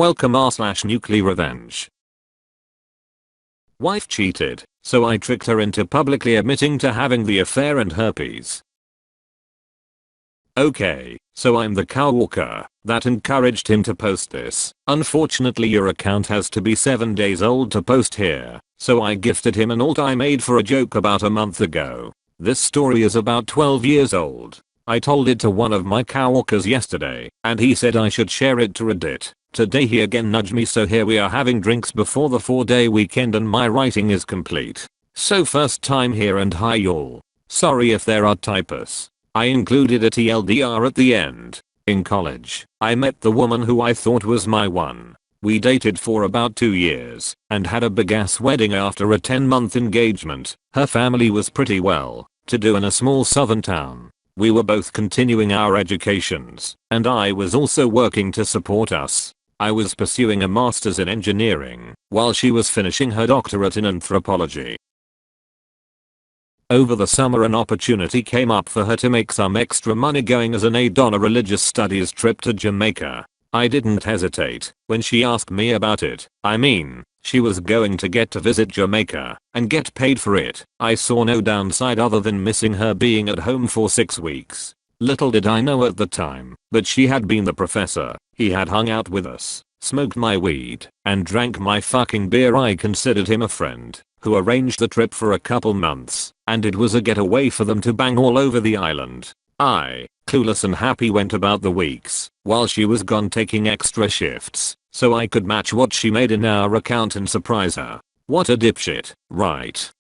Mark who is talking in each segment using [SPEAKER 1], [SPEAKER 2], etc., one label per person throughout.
[SPEAKER 1] Welcome r/Nuclearrevenge. Wife cheated, so I tricked her into publicly admitting to having the affair and herpes. Okay, so I'm the cowwalker that encouraged him to post this. Unfortunately your account has to be 7 days old to post here, so I gifted him an alt I made for a joke about a month ago. This story is about 12 years old. I told it to one of my cowwalkers yesterday, and he said I should share it to Reddit. Today he again nudged me, so here we are having drinks before the 4-day weekend and my writing is complete. So first time here and hi y'all. Sorry if there are typos. I included a TLDR at the end. In college, I met the woman who I thought was my one. We dated for about 2 years and had a big ass wedding after a 10-month engagement. Her family was pretty well to do in a small southern town. We were both continuing our educations, and I was also working to support us. I was pursuing a master's in engineering, while she was finishing her doctorate in anthropology. Over the summer an opportunity came up for her to make some extra money going as an aide on a religious studies trip to Jamaica. I didn't hesitate when she asked me about it. I mean, she was going to get to visit Jamaica and get paid for it. I saw no downside other than missing her being at home for 6 weeks. Little did I know at the time, but she had been the professor. He had hung out with us, smoked my weed, and drank my fucking beer. I considered him a friend who arranged the trip for a couple months, and it was a getaway for them to bang all over the island. I, clueless and happy, went about the weeks while she was gone taking extra shifts so I could match what she made in our account and surprise her. What a dipshit, right?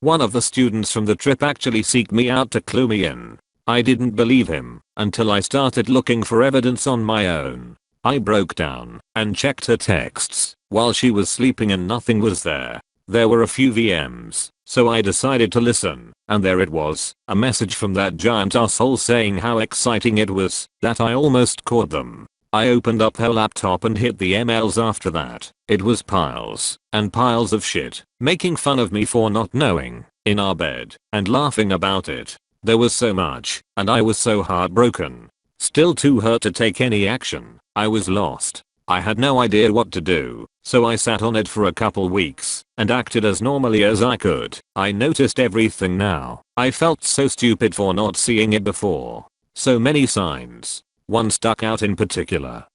[SPEAKER 1] One of the students from the trip actually seeked me out to clue me in. I didn't believe him until I started looking for evidence on my own. I broke down and checked her texts while she was sleeping and nothing was there. There were a few VMs, so I decided to listen, and there it was, a message from that giant asshole saying how exciting it was that I almost caught them. I opened up her laptop and hit the emails after that. It was piles and piles of shit, making fun of me for not knowing, in our bed, and laughing about it. There was so much, and I was so heartbroken. Still too hurt to take any action. I was lost. I had no idea what to do, so I sat on it for a couple weeks and acted as normally as I could. I noticed everything now. I felt so stupid for not seeing it before. So many signs. One stuck out in particular.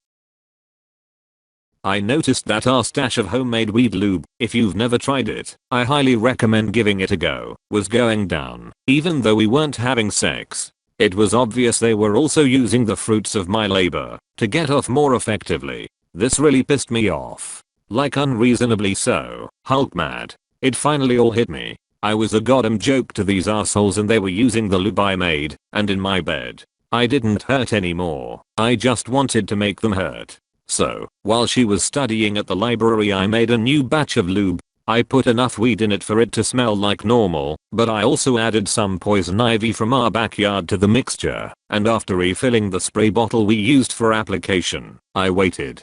[SPEAKER 1] I noticed that our stash of homemade weed lube, if you've never tried it, I highly recommend giving it a go, was going down. Even though we weren't having sex, it was obvious they were also using the fruits of my labor to get off more effectively. This really pissed me off. Like unreasonably so. Hulk mad. It finally all hit me. I was a goddamn joke to these assholes and they were using the lube I made and in my bed. I didn't hurt anymore. I just wanted to make them hurt. So, while she was studying at the library I made a new batch of lube. I put enough weed in it for it to smell like normal, but I also added some poison ivy from our backyard to the mixture, and after refilling the spray bottle we used for application, I waited.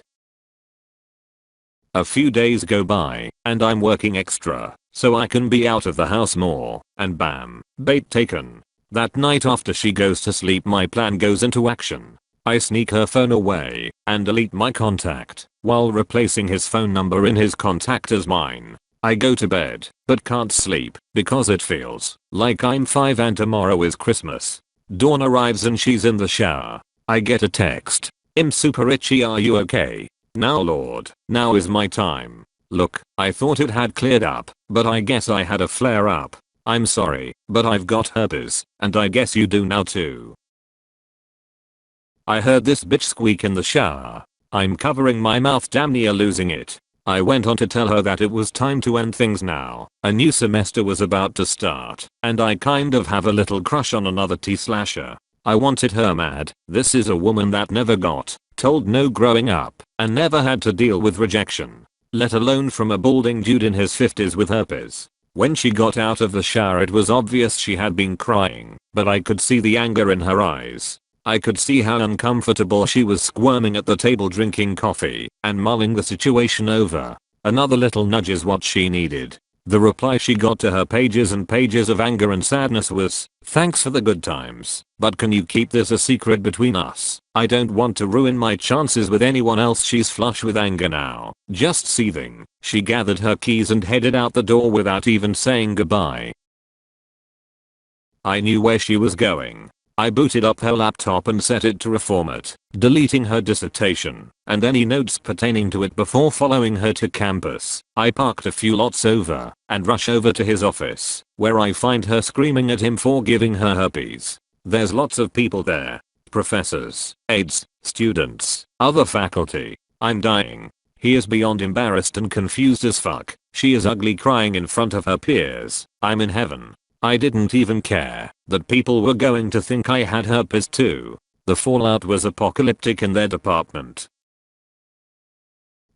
[SPEAKER 1] A few days go by, and I'm working extra, so I can be out of the house more, and bam, bait taken. That night after she goes to sleep my plan goes into action. I sneak her phone away and delete my contact while replacing his phone number in his contact as mine. I go to bed but can't sleep because it feels like I'm 5 and tomorrow is Christmas. Dawn arrives and she's in the shower. I get a text. "I'm super itchy, are you okay? Now Lord, now is my time." Look, I thought it had cleared up, but I guess I had a flare up. I'm sorry, but I've got herpes, and I guess you do now too. I heard this bitch squeak in the shower. I'm covering my mouth, damn near losing it. I went on to tell her that it was time to end things now. A new semester was about to start, and I kind of have a little crush on another T-slasher. I wanted her mad. This is a woman that never got told no growing up, and never had to deal with rejection, let alone from a balding dude in his 50s with herpes. When she got out of the shower it was obvious she had been crying, but I could see the anger in her eyes. I could see how uncomfortable she was squirming at the table drinking coffee and mulling the situation over. Another little nudge is what she needed. The reply she got to her pages and pages of anger and sadness was, "Thanks for the good times, but can you keep this a secret between us? I don't want to ruin my chances with anyone else." She's flush with anger now, just seething. She gathered her keys and headed out the door without even saying goodbye. I knew where she was going. I booted up her laptop and set it to reformat, deleting her dissertation and any notes pertaining to it before following her to campus. I parked a few lots over and rush over to his office, where I find her screaming at him for giving her herpes. There's lots of people there. Professors, aides, students, other faculty. I'm dying. He is beyond embarrassed and confused as fuck. She is ugly, crying in front of her peers. I'm in heaven. I didn't even care that people were going to think I had herpes too. The fallout was apocalyptic in their department.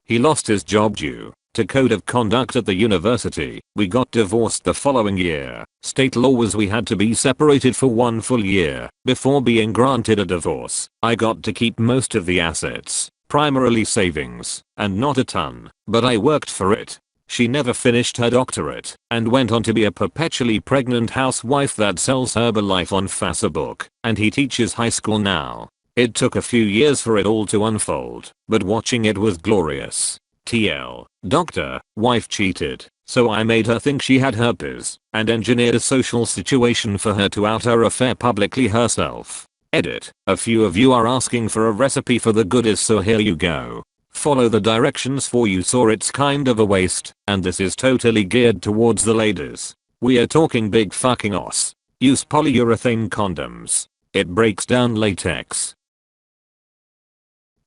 [SPEAKER 1] He lost his job due to code of conduct at the university. We got divorced the following year. State law was we had to be separated for 1 full year before being granted a divorce. I got to keep most of the assets, primarily savings, and not a ton, but I worked for it. She never finished her doctorate and went on to be a perpetually pregnant housewife that sells Herbalife on Facebook, and he teaches high school now. It took a few years for it all to unfold, but watching it was glorious. TL, doctor, wife cheated, so I made her think she had herpes and engineered a social situation for her to out her affair publicly herself. Edit. A few of you are asking for a recipe for the goodies, so here you go. Follow the directions for you saw it's kind of a waste, and this is totally geared towards the ladies. We are talking big fucking os. Use polyurethane condoms. It breaks down latex.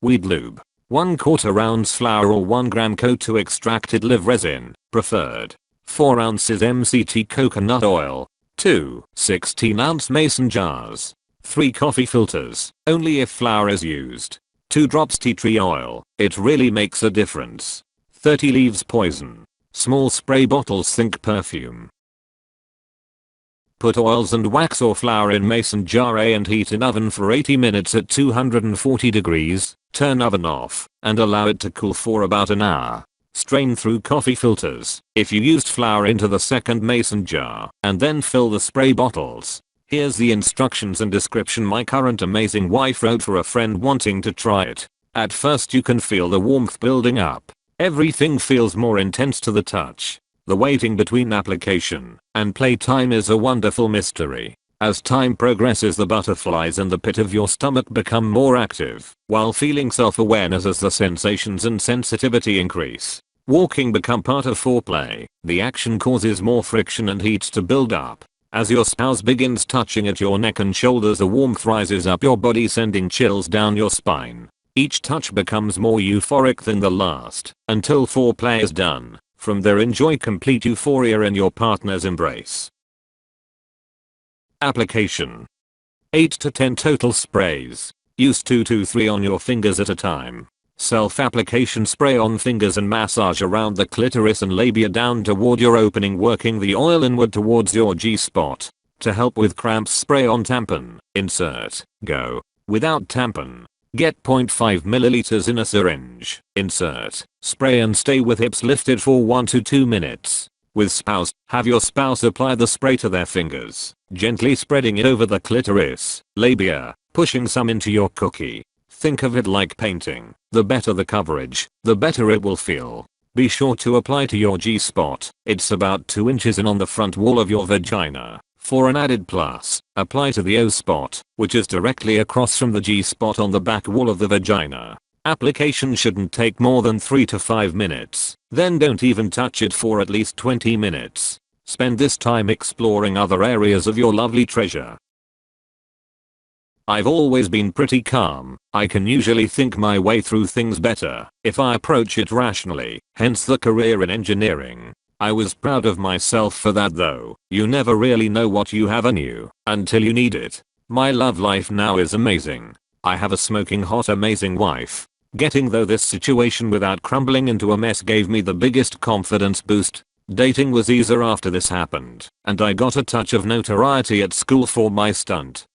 [SPEAKER 1] Weed lube. 1/4 ounce flour or 1 gram CO2 extracted live resin, preferred. 4 ounces MCT coconut oil. 2 16-ounce mason jars. 3 coffee filters, only if flour is used. 2 drops tea tree oil, it really makes a difference. 30 leaves poison. Small spray bottles, think perfume. Put oils and wax or flour in mason jar A and heat in oven for 80 minutes at 240 degrees, turn oven off, and allow it to cool for about an hour. Strain through coffee filters, if you used flour, into the second mason jar, and then fill the spray bottles. Here's the instructions and description my current amazing wife wrote for a friend wanting to try it. At first you can feel the warmth building up. Everything feels more intense to the touch. The waiting between application and playtime is a wonderful mystery. As time progresses, the butterflies in the pit of your stomach become more active, while feeling self-awareness as the sensations and sensitivity increase. Walking become part of foreplay. The action causes more friction and heat to build up. As your spouse begins touching at your neck and shoulders, the warmth rises up your body, sending chills down your spine. Each touch becomes more euphoric than the last, until foreplay is done. From there, enjoy complete euphoria in your partner's embrace. Application. 8 to 10 total sprays. Use 2 to 3 on your fingers at a time. Self-application: spray on fingers and massage around the clitoris and labia down toward your opening, working the oil inward towards your G-spot. To help with cramps, spray on tampon. Insert. Go. Without tampon, get 0.5 milliliters in a syringe. Insert. Spray and stay with hips lifted for 1 to 2 minutes. With spouse, have your spouse apply the spray to their fingers, gently spreading it over the clitoris, labia, pushing some into your cookie. Think of it like painting. The better the coverage, the better it will feel. Be sure to apply to your G-spot. It's about 2 inches in on the front wall of your vagina. For an added plus, apply to the O-spot, which is directly across from the G-spot on the back wall of the vagina. Application shouldn't take more than 3 to 5 minutes. Then don't even touch it for at least 20 minutes. Spend this time exploring other areas of your lovely treasure. I've always been pretty calm. I can usually think my way through things better if I approach it rationally, hence the career in engineering. I was proud of myself for that though. You never really know what you have in you until you need it. My love life now is amazing. I have a smoking hot amazing wife. Getting through this situation without crumbling into a mess gave me the biggest confidence boost. Dating was easier after this happened, and I got a touch of notoriety at school for my stunt.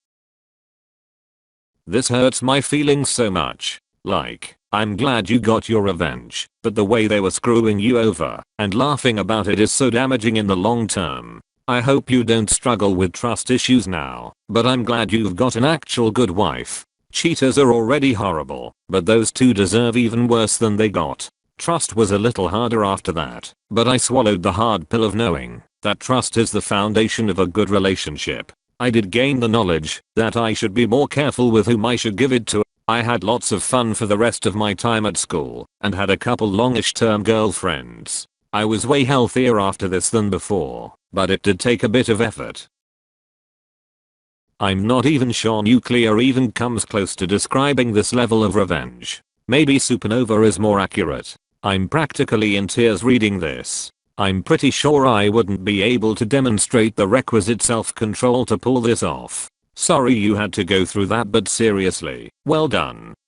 [SPEAKER 1] This hurts my feelings so much. Like, I'm glad you got your revenge, but the way they were screwing you over and laughing about it is so damaging in the long term. I hope you don't struggle with trust issues now, but I'm glad you've got an actual good wife. Cheaters are already horrible, but those two deserve even worse than they got. Trust was a little harder after that, but I swallowed the hard pill of knowing that trust is the foundation of a good relationship. I did gain the knowledge that I should be more careful with whom I should give it to. I had lots of fun for the rest of my time at school and had a couple longish term girlfriends. I was way healthier after this than before, but it did take a bit of effort. I'm not even sure nuclear even comes close to describing this level of revenge. Maybe supernova is more accurate. I'm practically in tears reading this. I'm pretty sure I wouldn't be able to demonstrate the requisite self-control to pull this off. Sorry you had to go through that, but seriously, well done.